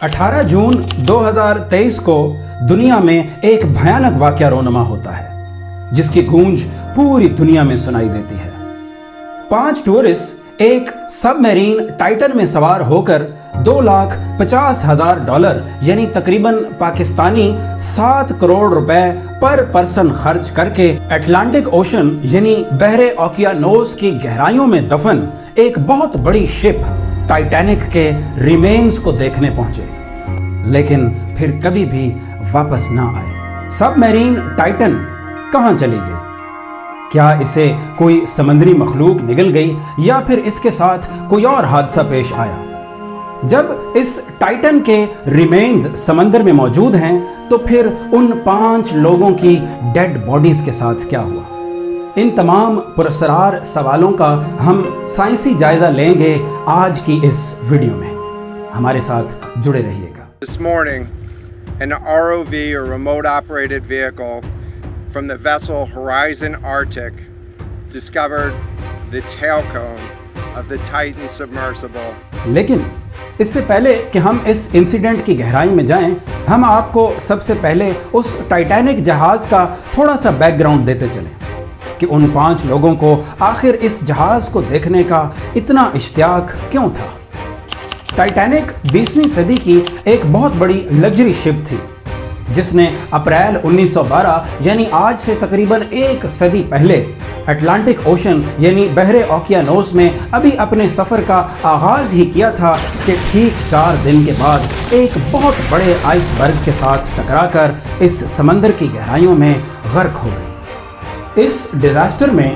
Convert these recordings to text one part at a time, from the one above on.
18 जून 2023 को दुनिया में एक भयानक वाकया रोनमा होता है जिसकी गूंज पूरी दुनिया में सुनाई देती है। 5 टूरिस्ट एक सबमरीन टाइटन में सवार होकर $2,50,000 यानी तकरीबन पाकिस्तानी 7 करोड़ रुपए पर पर्सन खर्च करके अटलांटिक ओशन यानी बहरे ओकियानोस की गहराइयों में दफन एक बहुत बड़ी शिप टाइटैनिक के रिमेन्स को देखने पहुंचे, लेकिन फिर कभी भी वापस ना आए। सबमरीन टाइटन कहां चली गई? क्या इसे कोई समुद्री मखलूक निगल गई या फिर इसके साथ कोई और हादसा पेश आया? जब इस टाइटन के रिमेन्स समंदर में मौजूद हैं, तो फिर उन 5 लोगों की डेड बॉडीज के साथ क्या हुआ? इन तमाम पुरस्कार सवालों का हम साइंसी जायजा लेंगे आज की इस वीडियो में। हमारे साथ जुड़े रहिएगा। This morning, an ROV or remote operated vehicle from the vessel Horizon Arctic discovered the tail cone of the Titan submersible. लेकिन इससे पहले कि हम इस इंसिडेंट की गहराई में जाएं, हम आपको सबसे पहले उस टाइटैनिक जहाज का थोड़ा सा बैकग्राउंड देते चलें कि उन 5 लोगों को आखिर इस जहाज को देखने का इतना इश्तियाक क्यों था। टाइटैनिक 20वीं सदी की एक बहुत बड़ी लग्जरी शिप थी जिसने अप्रैल 1912 यानी आज से तकरीबन 1 सदी पहले अटलांटिक ओशन यानी बहरे ओकियानोस में अभी अपने सफ़र का आगाज़ ही किया था कि ठीक 4 दिन के बाद एक बहुत बड़े आइसबर्ग के साथ टकराकर इस समंदर की गहराइयों में गर्क हो गई। इस डिजास्टर में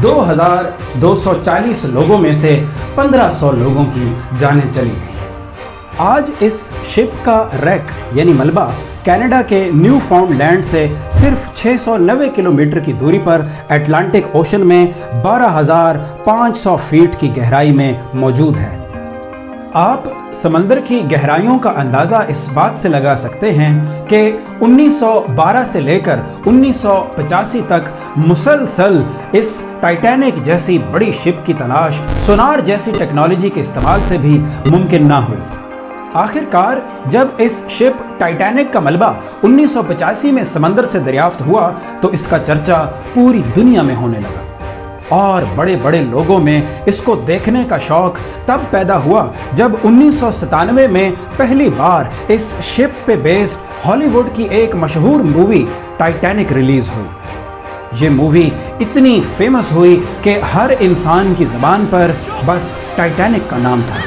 2,240 लोगों में से 1,500 लोगों की जानें चली गई। आज इस शिप का रैक यानी मलबा कनाडा के न्यू फाउंडलैंड से सिर्फ 690 किलोमीटर की दूरी पर अटलांटिक ओशन में 12,500 फीट की गहराई में मौजूद है। आप समंदर की गहराइयों का अंदाज़ा इस बात से लगा सकते हैं कि 1912 से लेकर 1985 तक मुसलसल इस टाइटैनिक जैसी बड़ी शिप की तलाश सोनार जैसी टेक्नोलॉजी के इस्तेमाल से भी मुमकिन ना हुई। आखिरकार जब इस शिप टाइटैनिक का मलबा 1985 में समंदर से दरियाफ्त हुआ तो इसका चर्चा पूरी दुनिया में होने लगा और बड़े बड़े लोगों में इसको देखने का शौक तब पैदा हुआ जब 1997 में पहली बार इस शिप पे बेस्ड हॉलीवुड की एक मशहूर मूवी टाइटैनिक रिलीज हुई। ये मूवी इतनी फेमस हुई कि हर इंसान की ज़बान पर बस टाइटैनिक का नाम था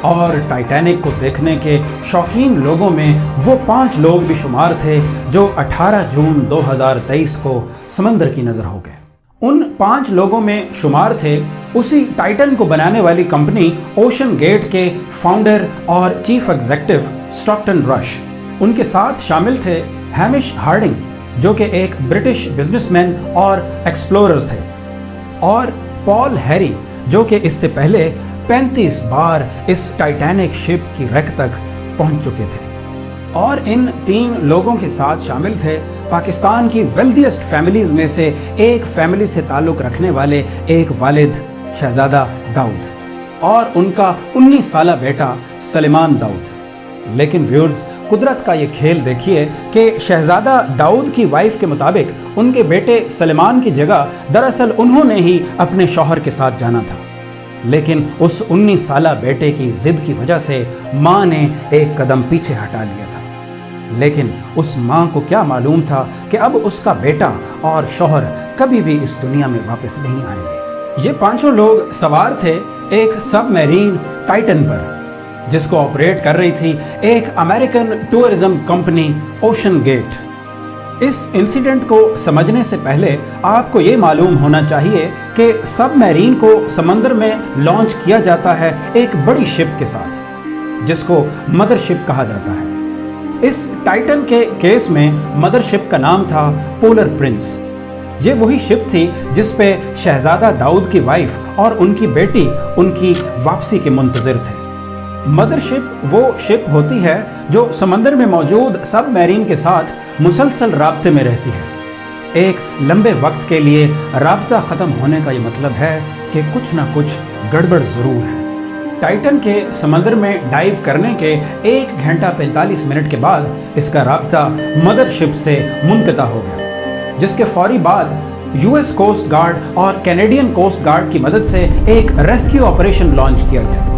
और टाइटैनिक को देखने के शौकीन लोगों में वो 5 लोग भी शुमार थे जो 18 जून 2023 को समंदर की नज़र हो गए। उन 5 लोगों में शुमार थे उसी टाइटन को बनाने वाली कंपनी ओशन गेट के फाउंडर और चीफ एग्जीक्यूटिव स्टॉकटन रश। उनके साथ शामिल थे हैमिश हार्डिंग जो कि एक ब्रिटिश बिजनेसमैन और एक्सप्लोरर थे, और पॉल हैरी जो कि इससे पहले 35 बार इस टाइटैनिक शिप की रैक तक पहुंच चुके थे। और इन 3 लोगों के साथ शामिल थे पाकिस्तान की वेल्दीएस्ट फैमिलीज में से एक फैमिली से ताल्लुक़ रखने वाले एक वालिद शहजादा दाऊद और उनका 19 साला बेटा सलेमान दाऊद। लेकिन व्यूअर्स, कुदरत का ये खेल देखिए कि शहजादा दाऊद की वाइफ के मुताबिक उनके बेटे सलेमान की जगह दरअसल उन्होंने ही अपने शौहर के साथ जाना था, लेकिन उस 19 साला बेटे की जिद की वजह से माँ ने एक कदम पीछे हटा लिया था। लेकिन उस माँ को क्या मालूम था कि अब उसका बेटा और शौहर कभी भी इस दुनिया में वापस नहीं आएंगे। ये 5 लोग सवार थे एक सबमरीन टाइटन पर जिसको ऑपरेट कर रही थी एक American tourism company OceanGate. इस इंसिडेंट को समझने से पहले आपको ये मालूम होना चाहिए कि सबमरीन को समंदर में लॉन्च किया जाता है एक बड़ी शिप के साथ जिसको मदरशिप कहा जाता है। इस टाइटन के केस में मदरशिप का नाम था पोलर प्रिंस। ये वही शिप थी जिस पे शहजादा दाऊद की वाइफ और उनकी बेटी उनकी वापसी के मुंतजिर थे। मदरशिप वो शिप होती है जो समंदर में मौजूद सबमरीन के साथ मुसलसल राब्ते में रहती है। एक लंबे वक्त के लिए राब्ता ख़त्म होने का ये मतलब है कि कुछ ना कुछ गड़बड़ ज़रूर है। टाइटन के समंदर में डाइव करने के 1 घंटा 45 मिनट के बाद इसका राब्ता मदरशिप से मुनक़ता हो गया, जिसके फौरी बाद यूएस कोस्ट गार्ड और कैनेडियन कोस्ट गार्ड की मदद से एक रेस्क्यू ऑपरेशन लॉन्च किया गया।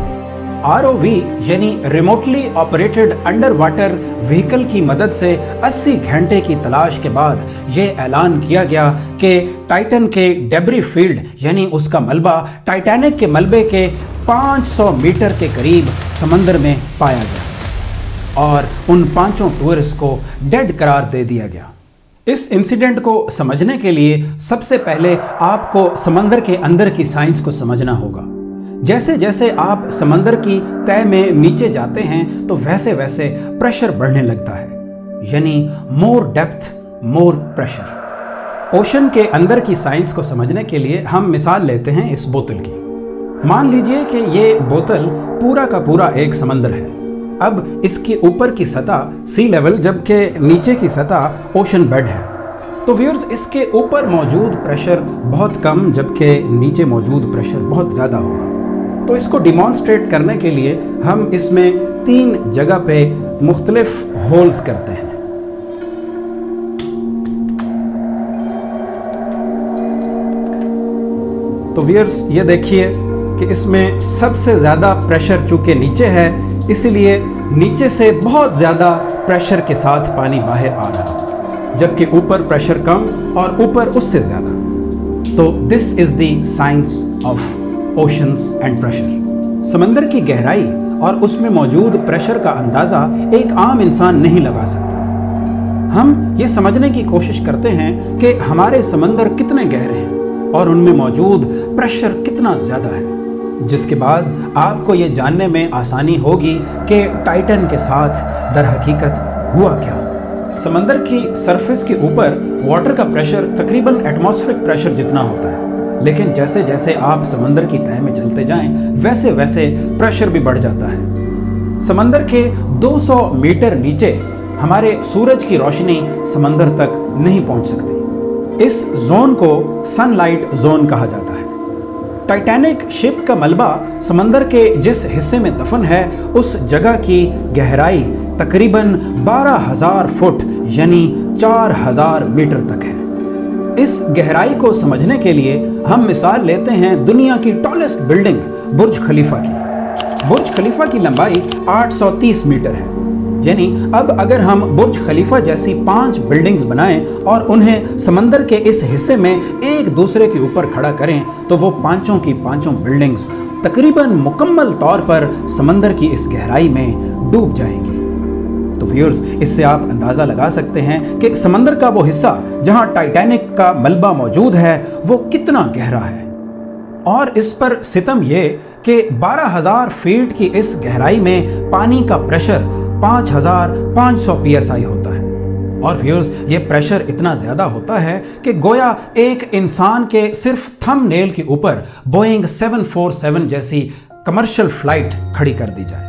आरओवी यानी remotely operated under water vehicle की मदद से 80 घंटे की तलाश के बाद यह ऐलान किया गया कि टाइटन के डेब्री फील्ड यानी उसका मलबा टाइटैनिक के मलबे के 500 मीटर के करीब समंदर में पाया गया और उन 5 टूरिस्ट को डेड करार दे दिया गया। इस इंसिडेंट को समझने के लिए सबसे पहले आपको समंदर के अंदर की साइंस को समझना होगा। जैसे जैसे आप समंदर की तह में नीचे जाते हैं तो वैसे वैसे प्रेशर बढ़ने लगता है, यानी मोर डेप्थ मोर प्रेशर। ओशन के अंदर की साइंस को समझने के लिए हम मिसाल लेते हैं इस बोतल की। मान लीजिए कि ये बोतल पूरा का पूरा एक समंदर है। अब इसकी ऊपर की सतह सी लेवल जबकि नीचे की सतह ओशन बेड है। तो व्यूअर्स, इसके ऊपर मौजूद प्रेशर बहुत कम जबकि नीचे मौजूद प्रेशर बहुत ज़्यादा होगा। तो इसको डिमॉन्स्ट्रेट करने के लिए हम इसमें 3 जगह पे मुख्तलिफ होल्स करते हैं। तो व्यूअर्स, ये देखिए कि इसमें सबसे ज़्यादा प्रेशर चूंकि नीचे है, इसलिए नीचे से बहुत ज़्यादा प्रेशर के साथ पानी बाहर आ रहा है, जबकि ऊपर प्रेशर कम और ऊपर उससे ज़्यादा। तो this is the science of oceans and pressure. समंदर की गहराई और उसमें मौजूद प्रेशर का अंदाज़ा एक आम इंसान नहीं लगा सकता। हम ये समझने की कोशिश करते हैं कि हमारे समंदर कितने गहरे हैं और उनमें मौजूद प्रेशर कितना ज़्यादा है, जिसके बाद आपको ये जानने में आसानी होगी कि टाइटन के साथ दर हकीकत हुआ क्या। समंदर की सरफेस के ऊपर वाटर का प्रेशर तकरीबन एटमॉस्फेरिक प्रेशर जितना होता है, लेकिन जैसे जैसे आप समंदर की तह में चलते जाएं वैसे वैसे प्रेशर भी बढ़ जाता है। समंदर के 200 मीटर नीचे हमारे सूरज की रोशनी समंदर तक नहीं पहुंच सकती। इस जोन को सनलाइट जोन कहा जाता है। टाइटैनिक शिप का मलबा समंदर के जिस हिस्से में दफन है उस जगह की गहराई तकरीबन 12,000 फुट यानी 4,000 मीटर तक है। इस गहराई को समझने के लिए हम मिसाल लेते हैं दुनिया की टॉलेस्ट बिल्डिंग बुर्ज खलीफा की। बुर्ज खलीफा की लंबाई 830 मीटर है, यानी अब अगर हम बुर्ज खलीफा जैसी 5 बिल्डिंग्स बनाएं और उन्हें समंदर के इस हिस्से में एक दूसरे के ऊपर खड़ा करें तो वो पांचों की पांचों बिल्डिंग्स तकरीबन मुकम्मल तौर पर समंदर की इस गहराई में डूब जाएंगी। तो व्यूअर्स, इससे आप अंदाज़ा लगा सकते हैं कि समंदर का वो हिस्सा जहां टाइटैनिक का मलबा मौजूद है वो कितना गहरा है। और इस पर सितम ये कि 12,000 फीट की इस गहराई में पानी का प्रेशर 5,500 psi होता है। और व्यूअर्स, ये प्रेशर इतना ज़्यादा होता है कि गोया एक इंसान के सिर्फ थंबनेल के ऊपर बोइंग 747 जैसी कमर्शियल फ्लाइट खड़ी कर दी जाए।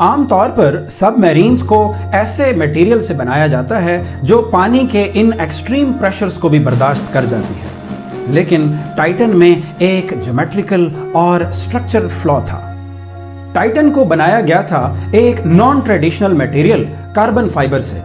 आमतौर पर सबमरीन्स को ऐसे मटेरियल से बनाया जाता है जो पानी के इन एक्सट्रीम प्रेशर्स को भी बर्दाश्त कर जाती है, लेकिन टाइटन में एक ज्योमेट्रिकल और स्ट्रक्चरल फ्लॉ था। टाइटन को बनाया गया था एक non traditional material carbon fibre से,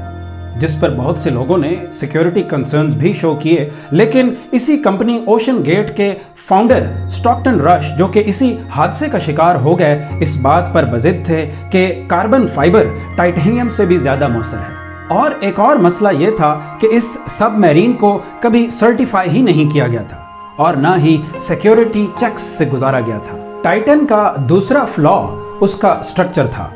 जिस पर बहुत से लोगों ने सिक्योरिटी कंसर्न्स भी शो किए, लेकिन इसी कंपनी ओशन गेट के फाउंडर स्टॉकटन रश, जो कि इसी हादसे का शिकार हो गए, इस बात पर बजिद थे कि कार्बन फाइबर टाइटेनियम से भी ज्यादा मौसर है। और एक और मसला यह था कि इस सबमरीन को कभी सर्टिफाई ही नहीं किया गया था और ना ही सिक्योरिटी चेक्स से गुजारा गया था। टाइटन का दूसरा फ्लॉ उसका स्ट्रक्चर था।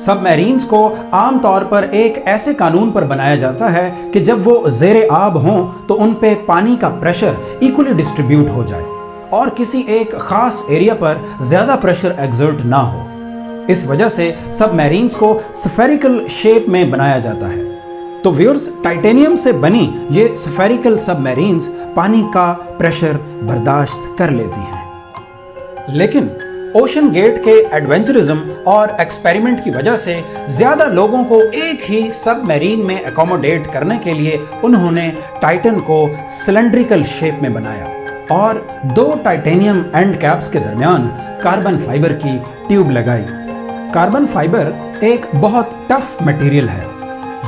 सबमरीन्स को आमतौर पर एक ऐसे कानून पर बनाया जाता है कि जब वो ज़ेरे आब हों तो उन पे पानी का प्रेशर इक्वली डिस्ट्रीब्यूट हो जाए और किसी एक खास एरिया पर ज़्यादा प्रेशर एक्सर्ट ना हो। इस वजह से सबमरीन्स को स्फेरिकल शेप में बनाया जाता है। तो व्यूअर्स, टाइटेनियम से बनी ये स्फेरिकल सबमरीन्स पानी का प्रेशर बर्दाश्त कर लेती हैं। लेकिन ओशन गेट के एडवेंचरिज्म और एक्सपेरिमेंट की वजह से ज्यादा लोगों को एक ही सबमरीन में एकोमोडेट करने के लिए उन्होंने टाइटन को सिलेंड्रिकल शेप में बनाया और 2 टाइटेनियम एंड कैप्स के दरमियान कार्बन फाइबर की ट्यूब लगाई। कार्बन फाइबर एक बहुत टफ मटेरियल है।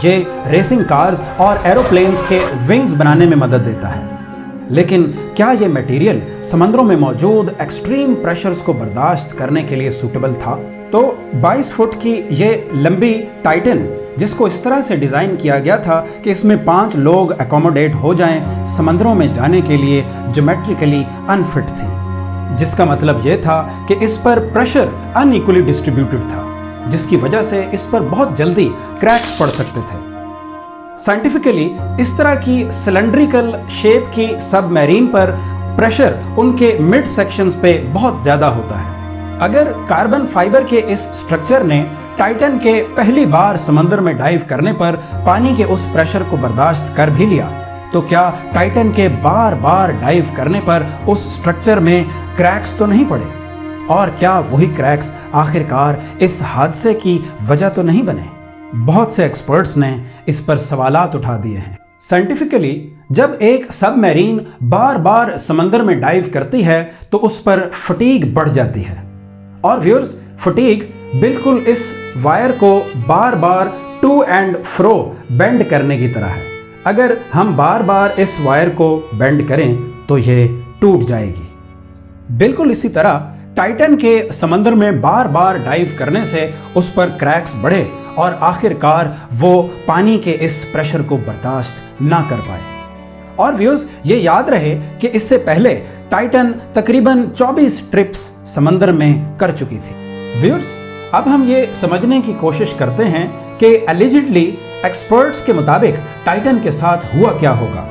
ये रेसिंग कार्स और एरोप्लेन्स के विंग्स बनाने में मदद देता है। लेकिन क्या ये मटेरियल समंदरों में मौजूद एक्सट्रीम प्रेशर्स को बर्दाश्त करने के लिए सूटेबल था? तो 22 फुट की ये लंबी टाइटन, जिसको इस तरह से डिज़ाइन किया गया था कि इसमें 5 लोग अकोमोडेट हो जाएं, समंदरों में जाने के लिए ज्योमेट्रिकली अनफिट थी। जिसका मतलब ये था कि इस पर प्रेशर अनइक्वली डिस्ट्रीब्यूटेड था, जिसकी वजह से इस पर बहुत जल्दी क्रैक्स पड़ सकते थे। साइंटिफिकली इस तरह की सिलेंड्रिकल शेप की सबमरीन पर प्रेशर उनके मिड सेक्शंस पे बहुत ज्यादा होता है। अगर कार्बन फाइबर के इस स्ट्रक्चर ने टाइटन के पहली बार समंदर में डाइव करने पर पानी के उस प्रेशर को बर्दाश्त कर भी लिया, तो क्या टाइटन के बार बार डाइव करने पर उस स्ट्रक्चर में क्रैक्स तो नहीं पड़े? और क्या वही क्रैक्स आखिरकार इस हादसे की वजह तो नहीं बने? बहुत से एक्सपर्ट्स ने इस पर सवालात उठा दिए हैं। साइंटिफिकली जब एक सबमरीन बार बार समंदर में डाइव करती है तो उस पर फटीग बढ़ जाती है। और व्यूअर्स, फटीग बिल्कुल इस वायर को बार बार टू एंड फ्रो बेंड करने की तरह है। अगर हम बार बार इस वायर को बेंड करें तो ये टूट जाएगी। बिल्कुल इसी तरह टाइटन के समंदर में बार बार डाइव करने से उस पर क्रैक्स बढ़े और आखिरकार वो पानी के इस प्रेशर को बर्दाश्त ना कर पाए। और व्यूअर्स, ये याद रहे कि इससे पहले टाइटन तकरीबन 24 ट्रिप्स समंदर में कर चुकी थी। व्यूअर्स, अब हम ये समझने की कोशिश करते हैं कि एलिजिडली एक्सपर्ट्स के मुताबिक टाइटन के साथ हुआ क्या होगा।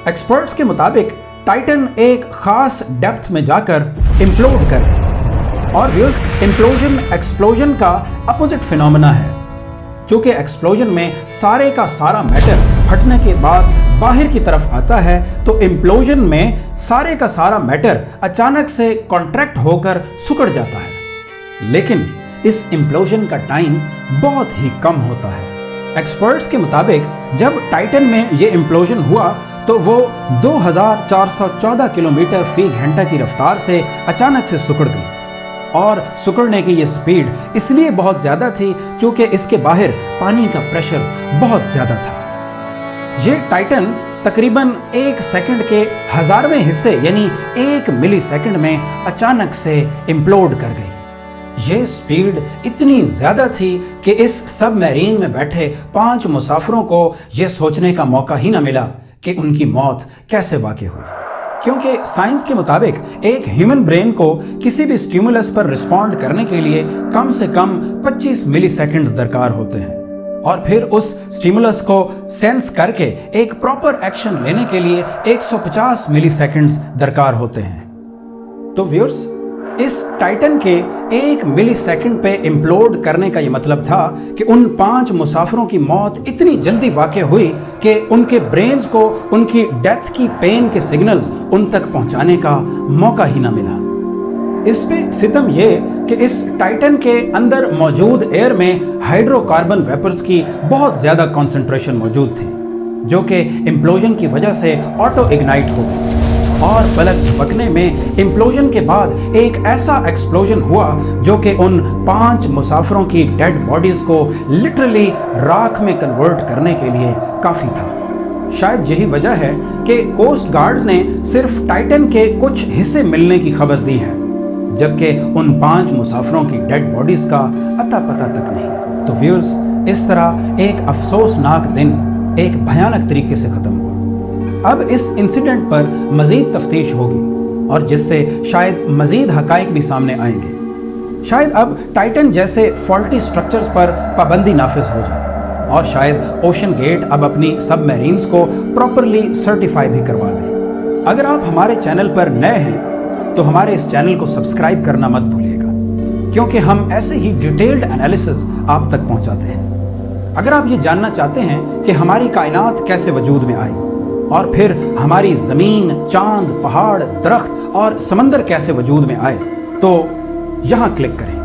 एक्सपर्ट्स के मुताबिक टाइटन एक खास डेप्थ में जाकर इम्प्लोड कर गई। और व्यूअर्स, इम्प्लोजन एक्सप्लोजन का अपोजिट फिनोमेना है। चूंकि एक्सप्लोजन में सारे का सारा मैटर फटने के बाद बाहर की तरफ आता है, तो इम्प्लोजन में सारे का सारा मैटर अचानक से कॉन्ट्रैक्ट होकर सिकुड़ जाता है। लेकिन इस इम्प्लोजन का टाइम बहुत ही कम होता है। एक्सपर्ट्स के मुताबिक जब टाइटन में ये इम्प्लोजन हुआ तो वो 2414 किलोमीटर फी घंटा की रफ्तार से अचानक से सिकुड़ गई। और सिकुड़ने की ये स्पीड इसलिए बहुत ज़्यादा थी क्योंकि इसके बाहर पानी का प्रेशर बहुत ज़्यादा था। ये टाइटन तकरीबन 1 सेकंड के 1000वें हिस्से यानी 1 मिली सेकंड में अचानक से इम्प्लोड कर गई। ये स्पीड इतनी ज़्यादा थी कि इस सबमरीन में बैठे 5 मुसाफिरों को ये सोचने का मौका ही ना मिला कि उनकी मौत कैसे वाक़ई हुई। क्योंकि साइंस के मुताबिक एक ह्यूमन ब्रेन को किसी भी स्टिमुलस पर रिस्पॉन्ड करने के लिए कम से कम 25 मिली सेकेंड्स दरकार होते हैं। और फिर उस स्टिमुलस को सेंस करके एक प्रॉपर एक्शन लेने के लिए 150 मिली सेकेंड्स दरकार होते हैं। तो व्यूअर्स, इस टाइटन के 1 मिली सेकेंड पे इम्प्लोड करने का ये मतलब था कि उन 5 मुसाफिरों की मौत इतनी जल्दी वाक़ई हुई कि उनके ब्रेन्स को उनकी डेथ की पेन के सिग्नल्स उन तक पहुंचाने का मौका ही ना मिला। इस पे सितम ये कि इस टाइटन के अंदर मौजूद एयर में हाइड्रोकार्बन वेपर्स की बहुत ज़्यादा कॉन्सेंट्रेशन मौजूद थी, जो कि इम्प्लोजन की वजह से ऑटो इग्नाइट हो गई। और पलक झपकने में इम्प्लोजन के बाद एक ऐसा एक्सप्लोजन हुआ जो कि उन 5 मुसाफिरों की डेड बॉडीज को लिटरली राख में कन्वर्ट करने के लिए काफ़ी था। शायद यही वजह है कि कोस्ट गार्ड्स ने सिर्फ टाइटन के कुछ हिस्से मिलने की खबर दी है, जबकि उन 5 मुसाफिरों की डेड बॉडीज का अता पता तक नहीं। तो व्यूअर्स, इस तरह एक अफसोसनाक दिन एक भयानक तरीके से ख़त्म हुआ। अब इस इंसिडेंट पर मज़ीद तफ्तीश होगी और जिससे शायद मज़ीद हक़ाइक़ भी सामने आएंगे। शायद अब टाइटन जैसे फॉल्टी स्ट्रक्चर्स पर पाबंदी नाफिज हो जाए और शायद ओशन गेट अब अपनी सबमरीन्स को प्रॉपरली सर्टिफाई भी करवा दे। अगर आप हमारे चैनल पर नए हैं तो हमारे इस चैनल को सब्सक्राइब करना मत भूलिएगा, क्योंकि हम ऐसे ही डिटेल्ड एनालिसिस आप तक पहुंचाते हैं। अगर आप ये जानना चाहते हैं कि हमारी कायनात कैसे वजूद में आई और फिर हमारी ज़मीन, चांद, पहाड़, दरख्त और समंदर कैसे वजूद में आए, तो यहाँ क्लिक करें।